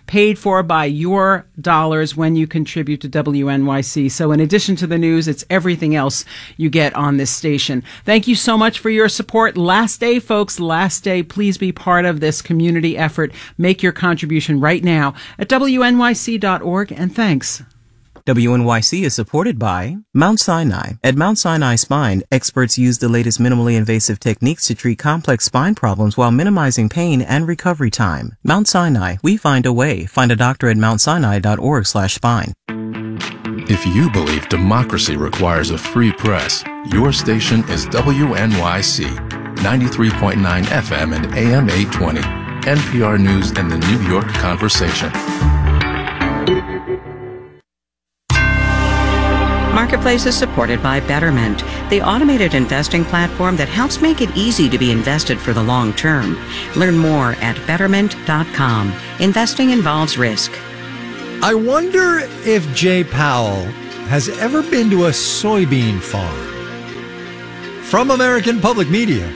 paid for by your dollars when you contribute to WNYC. So in addition to the news, it's everything else you get on this station. Thank you so much for your support. Last day, folks, last day. Please be part of this community effort. Make your contribution right now at WNYC.org, and thanks. WNYC is supported by Mount Sinai. At Mount Sinai Spine, experts use the latest minimally invasive techniques to treat complex spine problems while minimizing pain and recovery time. Mount Sinai, we find a way. Find a doctor at mountsinai.org/spine. If you believe democracy requires a free press, your station is WNYC, 93.9 FM and AM 820, NPR News and the New York Conversation. Marketplace is supported by Betterment, the automated investing platform that helps make it easy to be invested for the long term. Learn more at Betterment.com. Investing involves risk. I wonder if Jay Powell has ever been to a soybean farm. From American Public Media,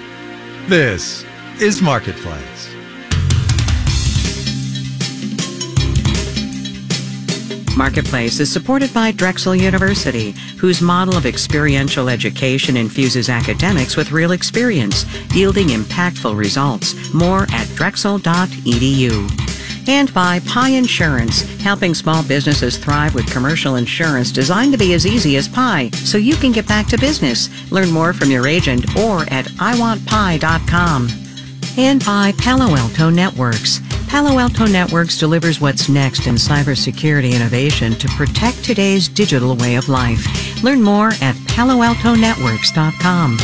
this is Marketplace. Marketplace is supported by Drexel University, whose model of experiential education infuses academics with real experience, yielding impactful results. More at drexel.edu. And by Pi Insurance, helping small businesses thrive with commercial insurance designed to be as easy as pie, so you can get back to business. Learn more from your agent or at iwantpie.com. And by Palo Alto Networks. Palo Alto Networks delivers what's next in cybersecurity innovation to protect today's digital way of life. Learn more at paloaltonetworks.com.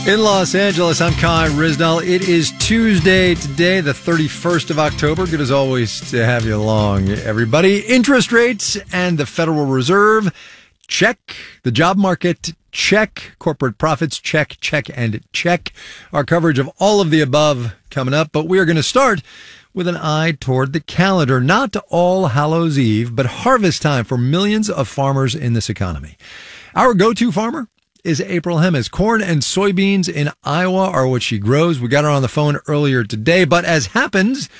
In Los Angeles, I'm Kai Risdal. It is Tuesday today, the 31st of October. Good as always to have you along, everybody. Interest rates and the Federal Reserve, check. The job market, check. Corporate profits, check, and check. Our coverage of all of the above coming up, but we are going to start with an eye toward the calendar. Not All Hallows Eve, but harvest time for millions of farmers in this economy. Our go-to farmer is April Hemes. Corn and soybeans in Iowa are what she grows. We got her on the phone earlier today, but as happens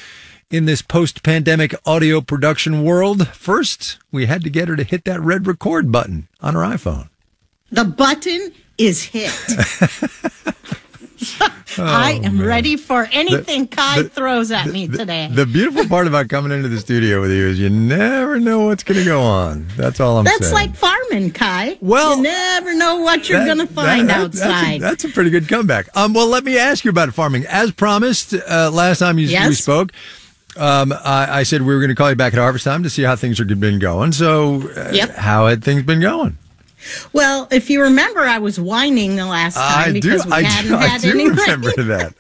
in this post-pandemic audio production world, first, we had to get her to hit that red record button on her iPhone. The button is hit. I am ready for anything Kai throws at me today. The beautiful part about coming into the studio with you is you never know what's going to go on. That's all I'm saying. That's like farming, Kai. Well, you never know what you're going to find outside. That's a pretty good comeback. Well, let me ask you about farming. As promised, last time we spoke, I said we were going to call you back at harvest time to see how things have been going. So how had things been going? Well, if you remember, I was whining the last time because we hadn't had any rain. I do remember that.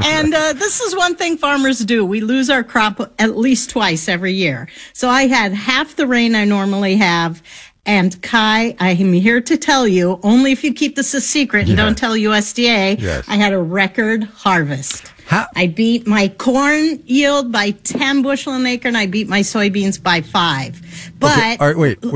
And this is one thing farmers do. We lose our crop at least twice every year. So I had half the rain I normally have. And Kai, I am here to tell you, only if you keep this a secret and don't tell USDA, I had a record harvest. I beat my corn yield by 10 bushel an acre, and I beat my soybeans by 5. But okay. All right, wait. What?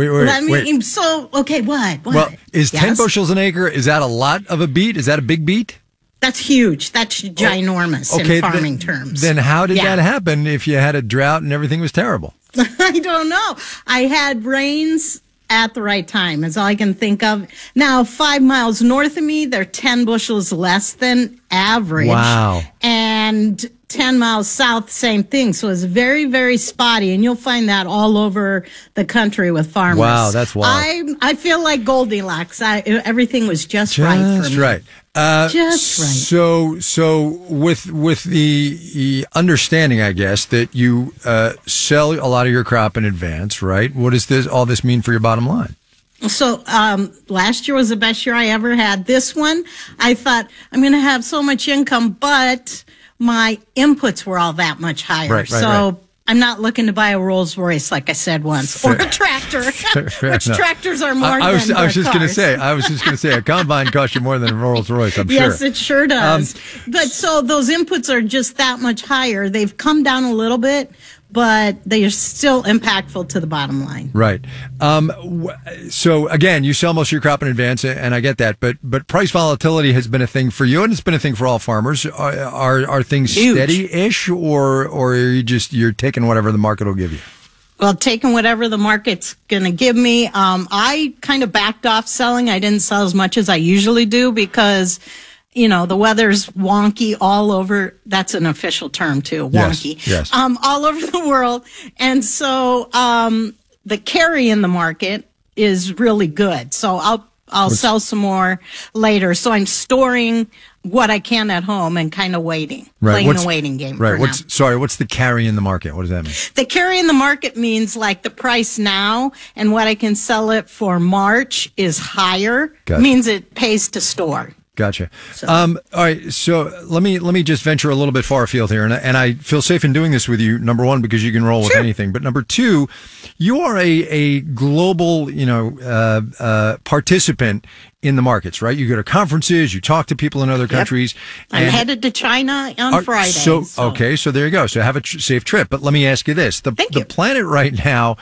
Well, is 10 bushels an acre? Is that a lot of a beat? Is that a big beat? That's huge. That's ginormous in farming terms. Then how did that happen if you had a drought and everything was terrible? I don't know. I had rains at the right time is all I can think of. Now, 5 miles north of me, they're 10 bushels less than average. Wow. And 10 miles south, same thing. So it's very, very spotty. And you'll find that all over the country with farmers. Wow, that's wild. I feel like Goldilocks. Everything was just right for me. Just right. Just right. So with the understanding, I guess, that you sell a lot of your crop in advance, right? What does all this mean for your bottom line? So last year was the best year I ever had. This one, I thought I'm going to have so much income, but my inputs were all that much higher. Right. I'm not looking to buy a Rolls Royce, like I said once, or a tractor, which tractors are more I was just going to say, a combine costs you more than a Rolls Royce, I'm sure. Yes, it sure does. But so those inputs are just that much higher. They've come down a little bit, but they are still impactful to the bottom line. Right. So again, you sell most of your crop in advance, and I get that, but price volatility has been a thing for you, and it's been a thing for all farmers. Are things Huge. steady-ish, or are you're taking whatever the market will give you? Well, taking whatever the market's going to give me. I kind of backed off selling. I didn't sell as much as I usually do because, the weather's wonky all over. That's an official term too, wonky. Yes. All over the world. And so the carry in the market is really good. So I'll sell some more later. So I'm storing what I can at home and kind of waiting, playing the waiting game. Right. For now. What's the carry in the market? What does that mean? The carry in the market means like the price now and what I can sell it for March is higher. Gotcha. Means it pays to store. Gotcha. So. All right. So let me just venture a little bit far afield here, and I feel safe in doing this with you. Number one, because you can roll with anything. But number two, you are a global, participant in the markets, right? You go to conferences, you talk to people in other countries. I'm headed to China on Friday. Okay, so there you go. So have a safe trip. But let me ask you this: the planet right now,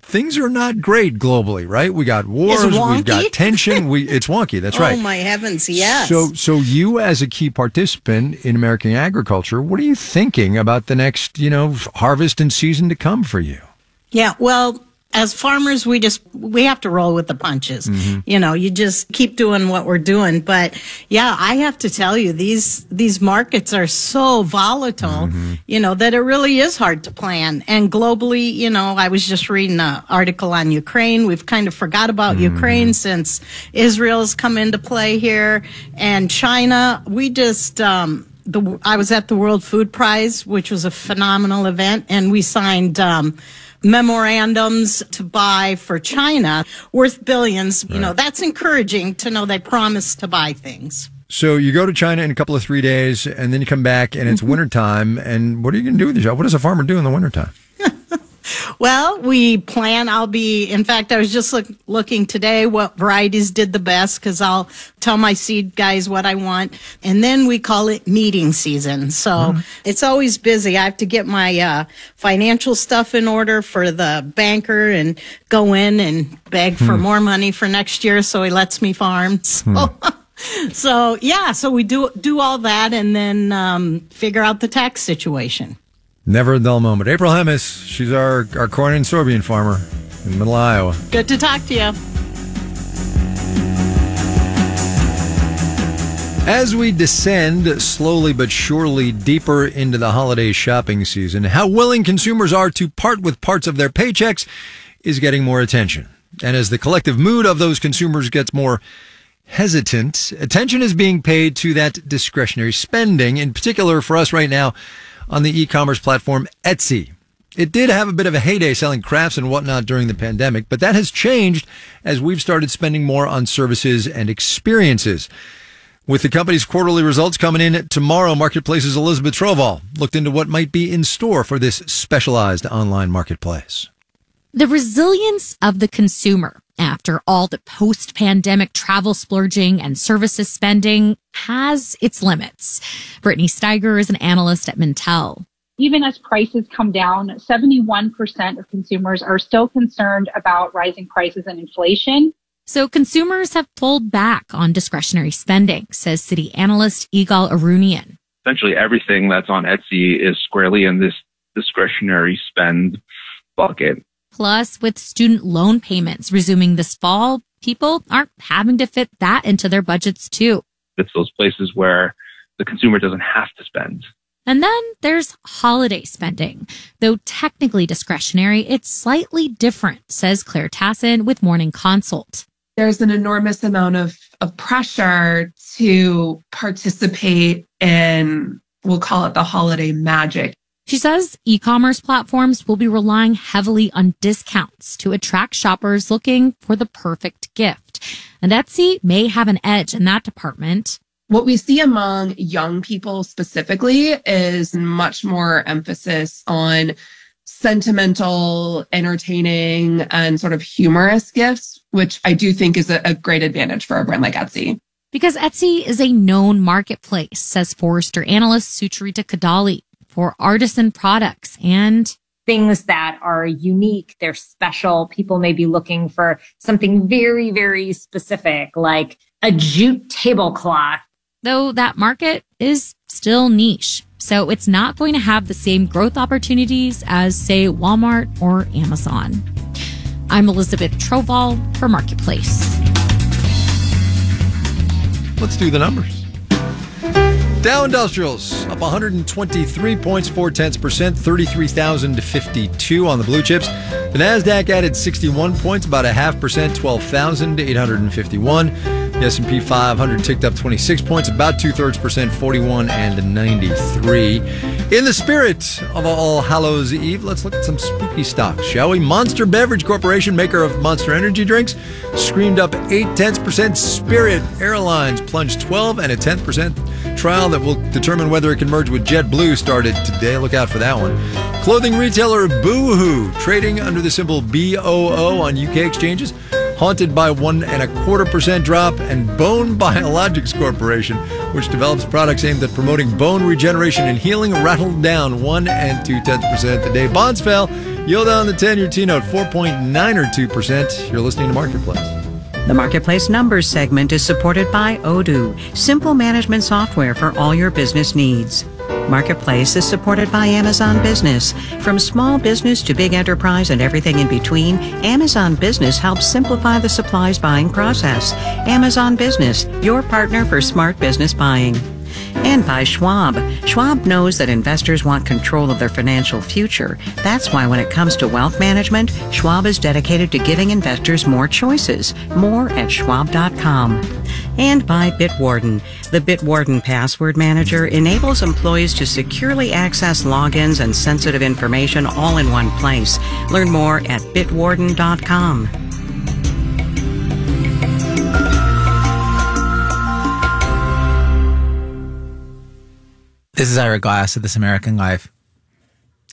things are not great globally, right? We got wars, we've got tension. It's wonky. That's right. Oh my heavens, yes. So you as a key participant in American agriculture, what are you thinking about the next, harvest and season to come for you? Yeah, well, as farmers, we have to roll with the punches. Mm-hmm. You just keep doing what we're doing. But yeah, I have to tell you, these markets are so volatile, that it really is hard to plan. And globally, I was just reading an article on Ukraine. We've kind of forgot about Ukraine since Israel's come into play here. And China, we just, I was at the World Food Prize, which was a phenomenal event, and we signed, memorandums to buy for China worth billions. Right. That's encouraging to know they promise to buy things. So you go to China in a couple of 3 days, and then you come back, and it's wintertime. And what are you going to do with the job? What does a farmer do in the wintertime? Well, we plan. In fact, I was just looking today what varieties did the best because I'll tell my seed guys what I want. And then we call it meeting season. So it's always busy. I have to get my financial stuff in order for the banker and go in and beg for more money for next year so he lets me farm. So we do all that and then figure out the tax situation. Never a dull moment. April Hemis, she's our corn and soybean farmer in Middle Iowa. Good to talk to you. As we descend slowly but surely deeper into the holiday shopping season, how willing consumers are to part with parts of their paychecks is getting more attention. And as the collective mood of those consumers gets more hesitant, attention is being paid to that discretionary spending, in particular for us right now, on the e-commerce platform Etsy. It did have a bit of a heyday selling crafts and whatnot during the pandemic, but that has changed as we've started spending more on services and experiences. With the company's quarterly results coming in tomorrow, Marketplace's Elizabeth Troval looked into what might be in store for this specialized online marketplace. The resilience of the consumer after all the post-pandemic travel splurging and services spending has its limits. Brittany Steiger is an analyst at Mintel. Even as prices come down, 71% of consumers are still concerned about rising prices and inflation. So consumers have pulled back on discretionary spending, says city analyst Yigal Arunian. Essentially everything that's on Etsy is squarely in this discretionary spend bucket. Plus, with student loan payments resuming this fall, people aren't having to fit that into their budgets too. It's those places where the consumer doesn't have to spend. And then there's holiday spending. Though technically discretionary, it's slightly different, says Claire Tassin with Morning Consult. There's an enormous amount of pressure to participate in, we'll call it the holiday magic. She says e-commerce platforms will be relying heavily on discounts to attract shoppers looking for the perfect gift. And Etsy may have an edge in that department. What we see among young people specifically is much more emphasis on sentimental, entertaining, and sort of humorous gifts, which I do think is a great advantage for a brand like Etsy. Because Etsy is a known marketplace, says Forrester analyst Sucharita Kadali, for artisan products, and things that are unique, they're special. People may be looking for something very, very specific, like a jute tablecloth. Though that market is still niche, so it's not going to have the same growth opportunities as, say, Walmart or Amazon. I'm Elizabeth Troval for Marketplace. Let's do the numbers. Dow Industrials up 123 points, 0.4%, 33,052 on the blue chips. The Nasdaq added 61 points, about 0.5%, 12,851. The S&P 500 ticked up 26 points, about 0.2%, 41,93. In the spirit of All Hallows Eve, let's look at some spooky stocks, shall we? Monster Beverage Corporation, maker of Monster energy drinks, screamed up 0.8%. Spirit Airlines plunged 12.1%. Trial that will determine whether it can merge with JetBlue started today. Look out for that one. Clothing retailer Boohoo, trading under the symbol BOO on UK exchanges, haunted by 1.25% drop. And Bone Biologics Corporation, which develops products aimed at promoting bone regeneration and healing, rattled down 1.2% today. Bonds fell. Yield on the 10-year T-note 4.92%. You're listening to Marketplace. The Marketplace Numbers segment is supported by Odoo, simple management software for all your business needs. Marketplace is supported by Amazon Business. From small business to big enterprise and everything in between, Amazon Business helps simplify the supplies buying process. Amazon Business, your partner for smart business buying. And by Schwab. Schwab knows that investors want control of their financial future. That's why when it comes to wealth management, Schwab is dedicated to giving investors more choices. More at schwab.com. And by Bitwarden. The Bitwarden Password Manager enables employees to securely access logins and sensitive information all in one place. Learn more at bitwarden.com. This is Ira Glass of This American Life.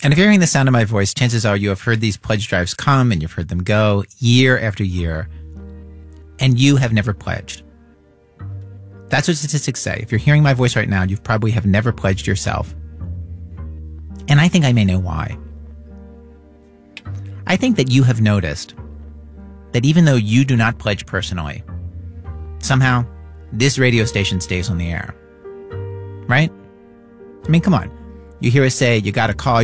And if you're hearing the sound of my voice, chances are you have heard these pledge drives come and you've heard them go year after year, and you have never pledged. That's what statistics say. If you're hearing my voice right now, you probably have never pledged yourself. And I think I may know why. I think that you have noticed that even though you do not pledge personally, somehow this radio station stays on the air. Right? I mean, come on. You hear us say, you got to call,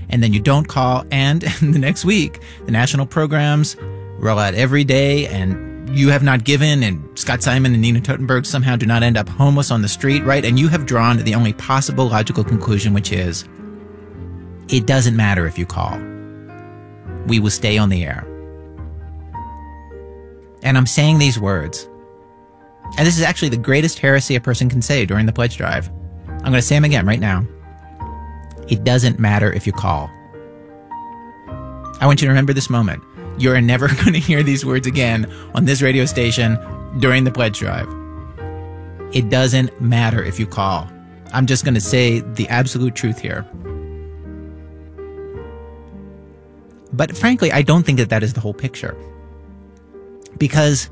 and then you don't call, and the next week, the national programs roll out every day, and you have not given, and Scott Simon and Nina Totenberg somehow do not end up homeless on the street, right? And you have drawn the only possible logical conclusion, which is, it doesn't matter if you call. We will stay on the air. And I'm saying these words, and this is actually the greatest heresy a person can say during the pledge drive. I'm going to say them again right now. It doesn't matter if you call. I want you to remember this moment. You're never going to hear these words again on this radio station during the pledge drive. It doesn't matter if you call. I'm just going to say the absolute truth here. But frankly, I don't think that that is the whole picture. Because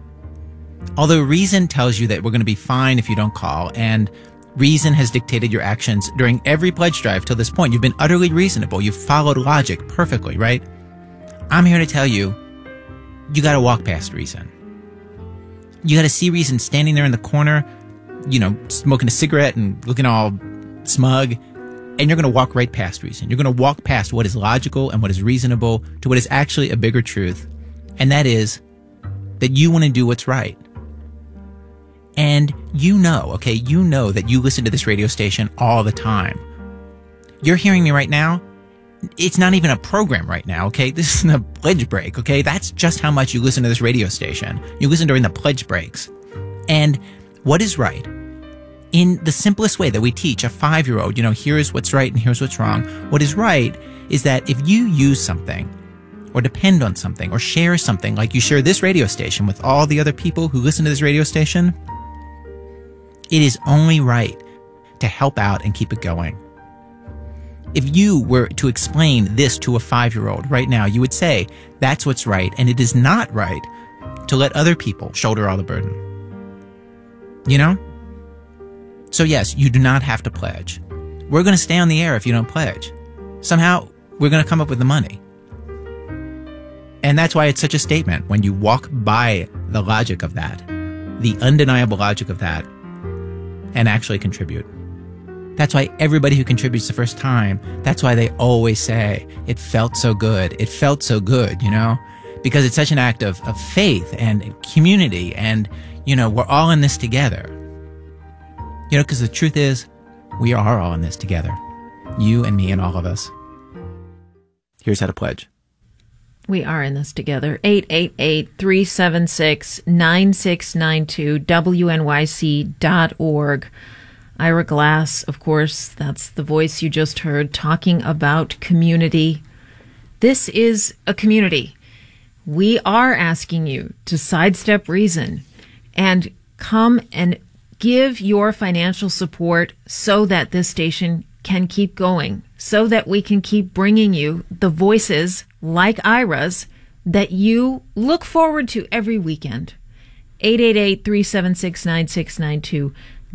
although reason tells you that we're going to be fine if you don't call, and reason has dictated your actions during every pledge drive till this point, you've been utterly reasonable. You've followed logic perfectly, right? I'm here to tell you, you got to walk past reason. You got to see reason standing there in the corner, smoking a cigarette and looking all smug, and you're going to walk right past reason. You're going to walk past what is logical and what is reasonable to what is actually a bigger truth, and that is that you want to do what's right. And you know that you listen to this radio station all the time. You're hearing me right now. It's not even a program right now, okay? This isn't a pledge break, okay? That's just how much you listen to this radio station. You listen during the pledge breaks. And what is right? In the simplest way that we teach a 5-year-old, here's what's right and here's what's wrong. What is right is that if you use something or depend on something or share something, like you share this radio station with all the other people who listen to this radio station, it is only right to help out and keep it going. If you were to explain this to a 5-year-old right now, you would say, that's what's right, and it is not right to let other people shoulder all the burden. So yes, you do not have to pledge. We're going to stay on the air if you don't pledge. Somehow, we're going to come up with the money. And that's why it's such a statement when you walk by the logic of that, the undeniable logic of that, and actually contribute. That's why everybody who contributes the first time, that's why they always say, it felt so good. It felt so good, you know, because it's such an act of faith and community. And, you know, we're all in this together. You know, because the truth is, we are all in this together. You and me and all of us. Here's how to pledge. We are in this together. 888-376-9692, WNYC.org. Ira Glass, of course, that's the voice you just heard, talking about community. This is a community. We are asking you to sidestep reason and come and give your financial support so that this station can keep going, so that we can keep bringing you the voices like Ira's that you look forward to every weekend. 888-376-9692,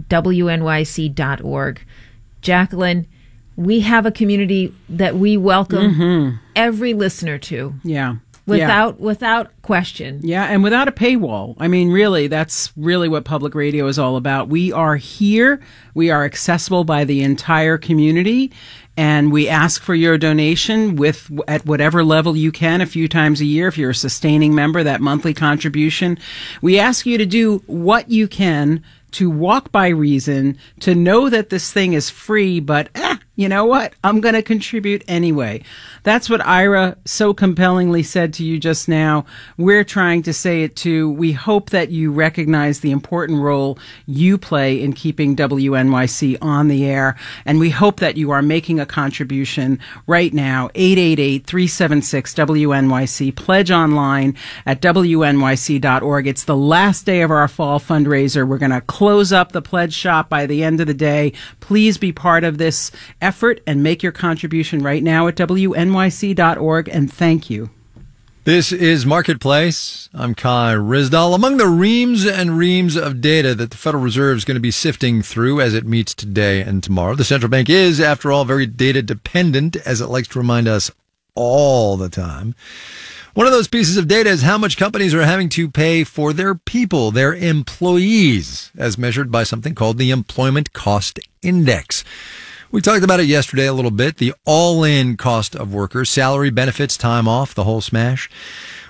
WNYC.org. Jacqueline, we have a community that we welcome every listener to. Yeah. Without question. Yeah, and without a paywall. I mean, really, that's really what public radio is all about. We are here. We are accessible by the entire community. And we ask for your donation at whatever level you can, a few times a year. If you're a sustaining member, that monthly contribution. We ask you to do what you can to walk by reason, to know that this thing is free, but you know what? I'm going to contribute anyway. That's what Ira so compellingly said to you just now. We're trying to say it too. We hope that you recognize the important role you play in keeping WNYC on the air. And we hope that you are making a contribution right now. 888-376-WNYC. Pledge online at WNYC.org. It's the last day of our fall fundraiser. We're going to close up the pledge shop by the end of the day. Please be part of this effort and make your contribution right now at WNYC.org, and thank you. This is Marketplace. I'm Kai Ryssdal. Among the reams and reams of data that the Federal Reserve is going to be sifting through as it meets today and tomorrow, the central bank is, after all, very data dependent, as it likes to remind us all the time. One of those pieces of data is how much companies are having to pay for their people, their employees, as measured by something called the Employment Cost Index. We talked about it yesterday a little bit, the all-in cost of workers, salary, benefits, time off, the whole smash.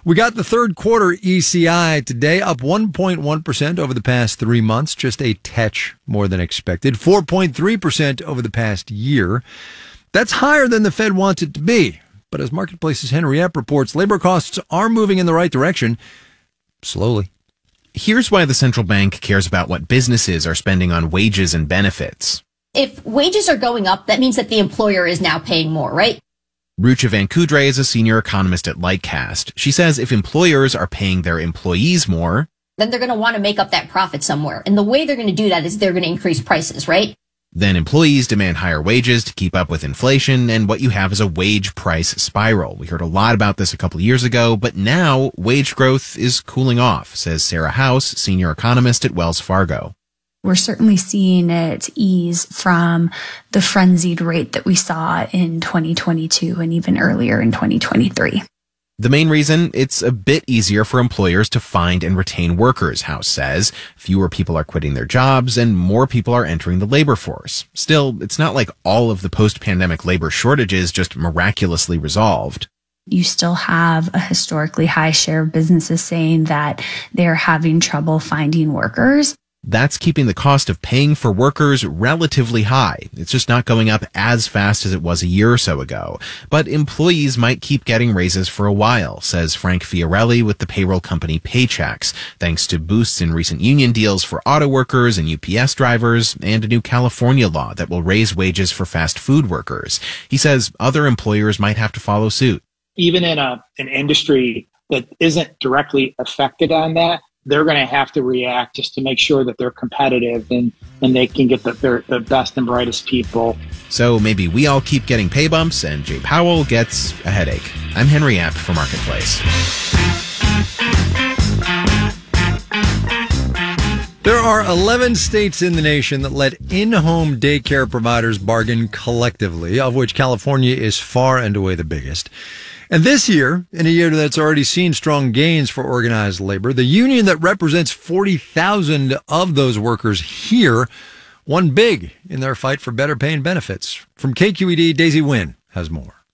We got the third quarter ECI today, up 1.1% over the past 3 months, just a touch more than expected, 4.3% over the past year. That's higher than the Fed wants it to be. But as Marketplace's Henry Epp reports, labor costs are moving in the right direction, slowly. Here's why the central bank cares about what businesses are spending on wages and benefits. If wages are going up, that means that the employer is now paying more, right? Rucha Van Kudre is a senior economist at Lightcast. She says if employers are paying their employees more, then they're going to want to make up that profit somewhere. And the way they're going to do that is they're going to increase prices, right? Then employees demand higher wages to keep up with inflation, and what you have is a wage price spiral. We heard a lot about this a couple of years ago, but now wage growth is cooling off, says Sarah House, senior economist at Wells Fargo. We're certainly seeing it ease from the frenzied rate that we saw in 2022 and even earlier in 2023. The main reason, it's a bit easier for employers to find and retain workers, House says. Fewer people are quitting their jobs and more people are entering the labor force. Still, it's not like all of the post-pandemic labor shortages just miraculously resolved. You still have a historically high share of businesses saying that they're having trouble finding workers. That's keeping the cost of paying for workers relatively high. It's just not going up as fast as it was a year or so ago. But employees might keep getting raises for a while, says Frank Fiorelli with the payroll company Paychex, thanks to boosts in recent union deals for auto workers and UPS drivers, and a new California law that will raise wages for fast food workers. He says other employers might have to follow suit. Even in an industry that isn't directly affected on that, they're going to have to react just to make sure that they're competitive and they can get the best and brightest people. So maybe we all keep getting pay bumps and Jay Powell gets a headache. I'm Henry Epp for Marketplace. There There are 11 states in the nation that let in-home daycare providers bargain collectively, of which California is far and away the biggest. And this year, in a year that's already seen strong gains for organized labor, the union that represents 40,000 of those workers here won big in their fight for better pay and benefits. From KQED, Daisy Nguyen has more.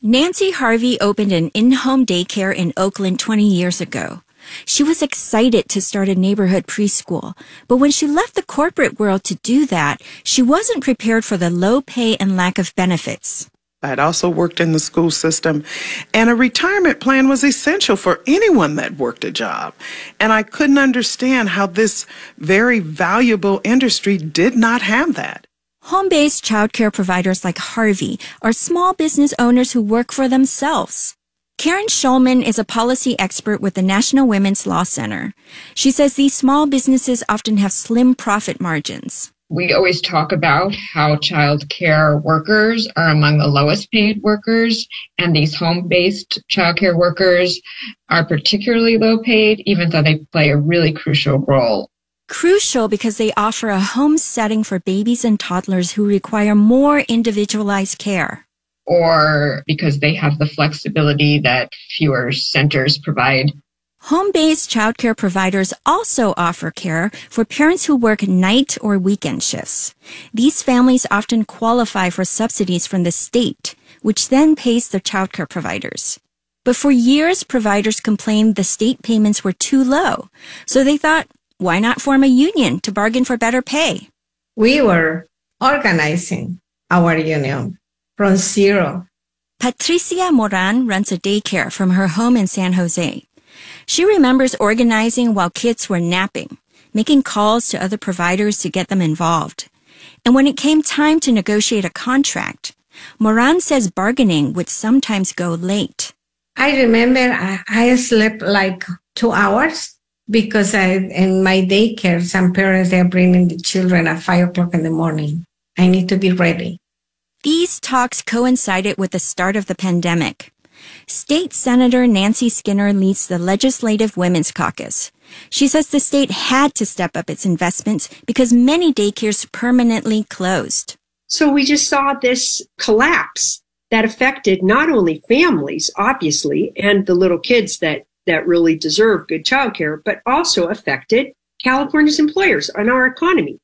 Nancy Harvey opened an in-home daycare in Oakland 20 years ago. She was excited to start a neighborhood preschool, but when she left the corporate world to do that, she wasn't prepared for the low pay and lack of benefits. I had also worked in the school system, and a retirement plan was essential for anyone that worked a job. And I couldn't understand how this very valuable industry did not have that. Home-based childcare providers like Harvey are small business owners who work for themselves. Karen Schulman is a policy expert with the National Women's Law Center. She says these small businesses often have slim profit margins. We always talk about how child care workers are among the lowest paid workers, and these home-based child care workers are particularly low paid, even though they play a really crucial role. Crucial because they offer a home setting for babies and toddlers who require more individualized care. Or because they have the flexibility that fewer centers provide. Home-based childcare providers also offer care for parents who work night or weekend shifts. These families often qualify for subsidies from the state, which then pays the childcare providers. But for years, providers complained the state payments were too low, so they thought, why not form a union to bargain for better pay? We were organizing our union from zero. Patricia Moran runs a daycare from her home in San Jose. She remembers organizing while kids were napping, making calls to other providers to get them involved. And when it came time to negotiate a contract, Moran says bargaining would sometimes go late. I remember I slept like 2 hours because in my daycare, some parents, they're bringing the children at 5 o'clock in the morning. I need to be ready. These talks coincided with the start of the pandemic. State Senator Nancy Skinner leads the Legislative Women's Caucus. She says the state had to step up its investments because many daycares permanently closed. So we just saw this collapse that affected not only families, obviously, and the little kids that really deserve good childcare, but also affected California's employers and our economy.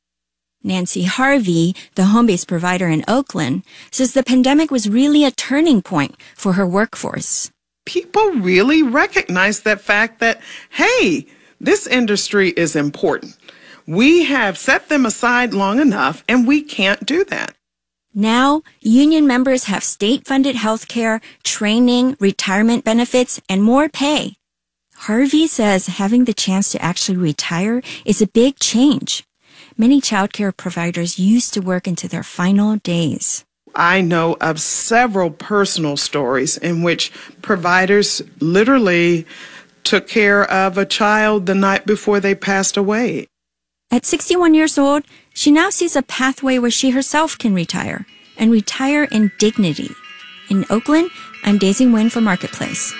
Nancy Harvey, the home-based provider in Oakland, says the pandemic was really a turning point for her workforce. People really recognize that fact that, hey, this industry is important. We have set them aside long enough, and we can't do that. Now, union members have state-funded health care, training, retirement benefits, and more pay. Harvey says having the chance to actually retire is a big change. Many childcare providers used to work into their final days. I know of several personal stories in which providers literally took care of a child the night before they passed away. At 61 years old, she now sees a pathway where she herself can retire, and retire in dignity. In Oakland, I'm Daisy Nguyen for Marketplace.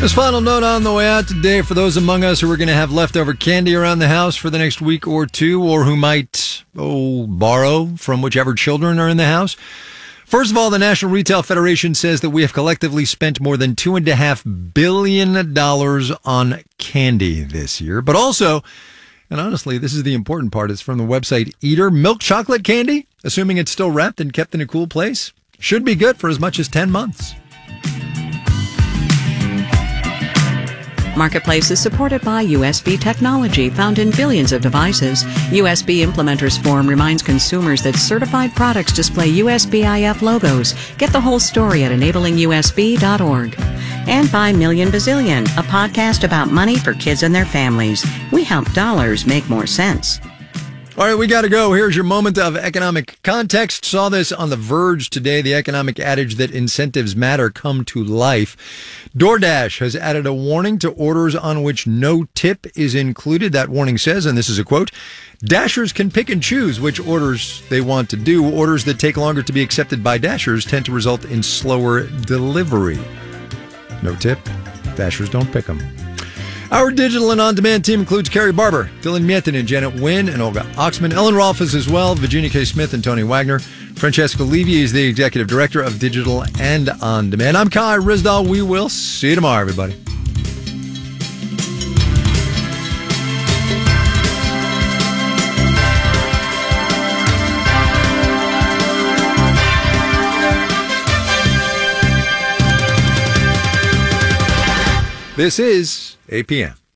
This final note on the way out today for those among us who are going to have leftover candy around the house for the next week or two, or who might borrow from whichever children are in the house. First of all, the National Retail Federation says that we have collectively spent more than $2.5 billion on candy this year. But also, and honestly, this is the important part, it's from the website Eater, milk chocolate candy, assuming it's still wrapped and kept in a cool place, should be good for as much as 10 months. Marketplace is supported by USB technology found in billions of devices. USB Implementers Forum reminds consumers that certified products display USB-IF logos. Get the whole story at enablingusb.org. And by Million Bazillion, a podcast about money for kids and their families. We help dollars make more sense. All right, we got to go. Here's your moment of economic context. Saw this on The Verge today, the economic adage that incentives matter come to life. DoorDash has added a warning to orders on which no tip is included. That warning says, and this is a quote, Dashers can pick and choose which orders they want to do. Orders that take longer to be accepted by Dashers tend to result in slower delivery. No tip. Dashers don't pick them. Our digital and on-demand team includes Carrie Barber, Dylan Mietin, Janet Wynn, and Olga Oxman. Ellen Rolfe is as well, Virginia K. Smith, and Tony Wagner. Francesco Levy is the executive director of Digital and On-Demand. I'm Kai Ryssdal. We will see you tomorrow, everybody. This is APM.